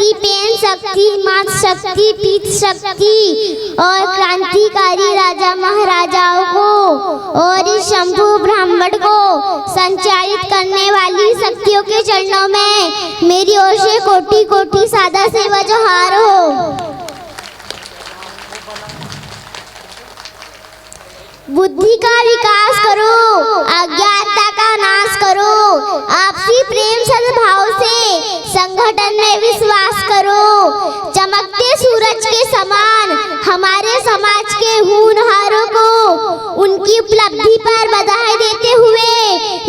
शक्ति, पेन शक्ति, मात शक्ति, पीत शक्ति और क्रांतिकारी राजा महाराजाओं को और इस शंभु ब्राह्मण को संचालित करने वाली शक्तियों के चरणों में मेरी ओर से कोटि कोटि सादा सेवा जोहार हो। बुद्धि का विकास करो, अज्ञानता का नाश करो, आपसी प्रेम सद्भाव से संगठन में विश्वास करो। चमकते सूरज के समान हमारे समाज के होनहारों को उनकी उपलब्धि पर बधाई देते हुए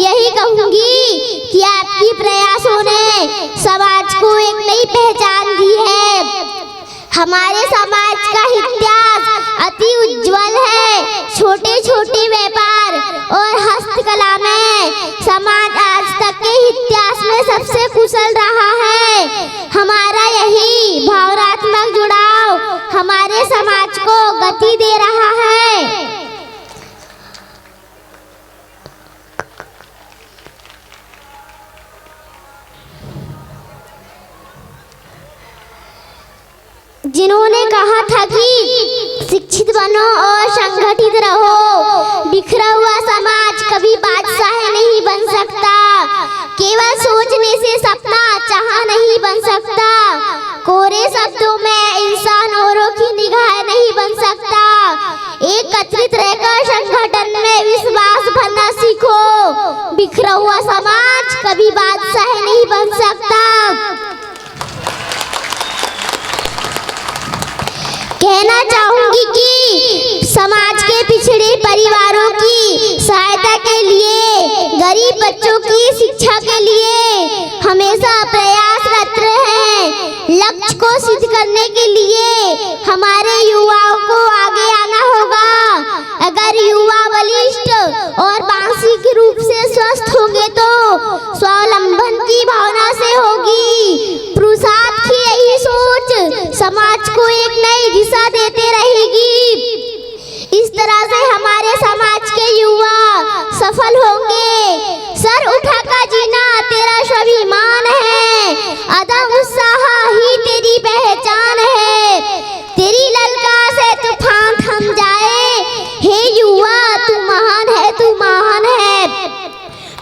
यही कहूंगी कि आपकी प्रयासों ने समाज को एक नई पहचान दी है। हमारे समाज का इतिहास अति उज्जवल है। छोटे छोटे व्यापार और हस्तकला में समाज आज तक के इतिहास में सबसे कुशल रहा है। हमारा यही भावनात्मक जुड़ाव हमारे समाज को गति दे रहा है। जिन्होंने कहा था कि शिक्षित बनो और संगठित रहो, बिखरा हुआ समाज कभी बादशाह नहीं बन सकता। केवल सोचने से सपना चाहा नहीं बन सकता। कोरे शब्दों में इंसान औरों की निगाह नहीं बन सकता। एकत्रित रहकर संगठन में विश्वास भरना सीखो। बिखरा हुआ समाज कभी बादशाह नहीं बन सकता। कहना चाहूंगी कि समाज के पिछड़े परिवारों की सहायता के लिए, गरीब बच्चों की शिक्षा के लिए हमेशा प्रयासरत रहे। लक्ष्य को सिद्ध करने के लिए हमारे युवाओं को आगे आना होगा। अगर युवा बलिष्ठ और मानसिक रूप से स्वस्थ होंगे तो स्वावलंबन की भावना से होगी। पुरुषार्थ की यही सोच समाज को एक नई दिशा देते रहेगी। इस तरह से हमारे समाज के युवा सफल होंगे। सर उठाकर जीना तेरा स्वाभिमान है, अदम उत्साह ही तेरी पहचान है। तेरी ललकार से तूफान थम जाए, हे युवा तू महान है, तू महान है।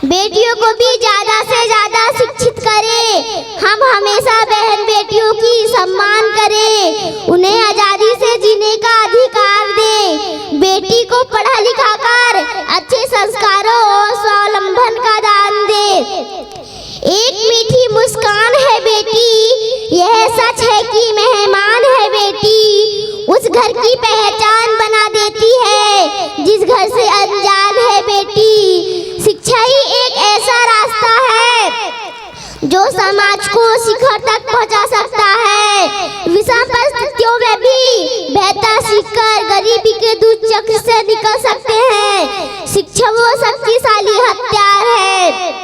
बेटियों को भी ज्यादा से ज्यादा शिक्षित करें। हम हमेशा बहन बेटियों की सम्मान करें, उन्हें आजादी से जीने का अधिकार दें। बेटी को पढ़ा लिखा कर अच्छे संस्कारों और स्वावलंबन का दान दे। एक मीठी मुस्कान है बेटी, यह सच है कि मेहमान है बेटी। उस घर की पहचान बना देती है जिस घर से अनजान है बेटी। शिक्षा ही एक ऐसा रास्ता है जो समाज को शिखर तक पहुंचा सकता है। विषम परिस्थितियों में भी बेहतर सीखकर गरीबी के दुष्चक्र से निकल सकते हैं। शिक्षा वो शक्तिशाली हथियार है।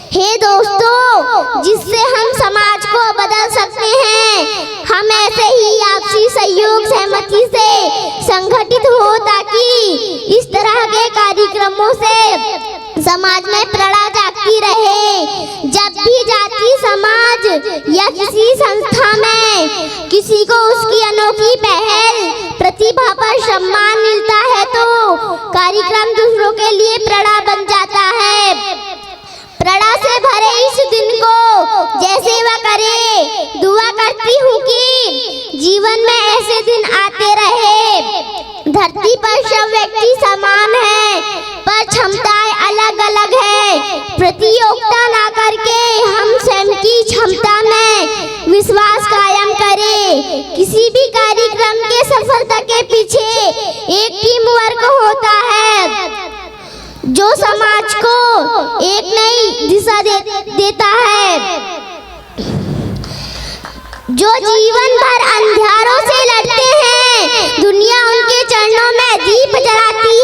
हे दोस्तों, जिससे हम समाज को बदल सकते हैं। हम ऐसे ही आपसी सहयोग सहमति से संगठित हो ताकि इस तरह के कार्यक्रमों से समाज में प्रेरणा जागती रहे। जब भी जाति समाज या किसी संस्था में किसी को उसकी अनोखी पहल प्रतिभा पर सम्मान मिलता है तो कार्यक्रम दूसरों के लिए प्रेरणा बन जाता है। प्रेरणा से भरे इस दिन को जय सेवा करे। दुआ करती हूँ कि जीवन में ऐसे दिन आते रहे। धरती पर सब व्यक्ति समान है पर क्षमताएं अलग अलग है। प्रतियोगिता ना करके हम स्वयं की क्षमता में विश्वास कायम करें। किसी भी कार्यक्रम के सफलता के पीछे एक टीम वर्क होता है जो समाज को एक नई दिशा देता है। जो जीवन भर अंधियारों से लड़ते हैं, दुनिया उनके चरणों में दीप जलाती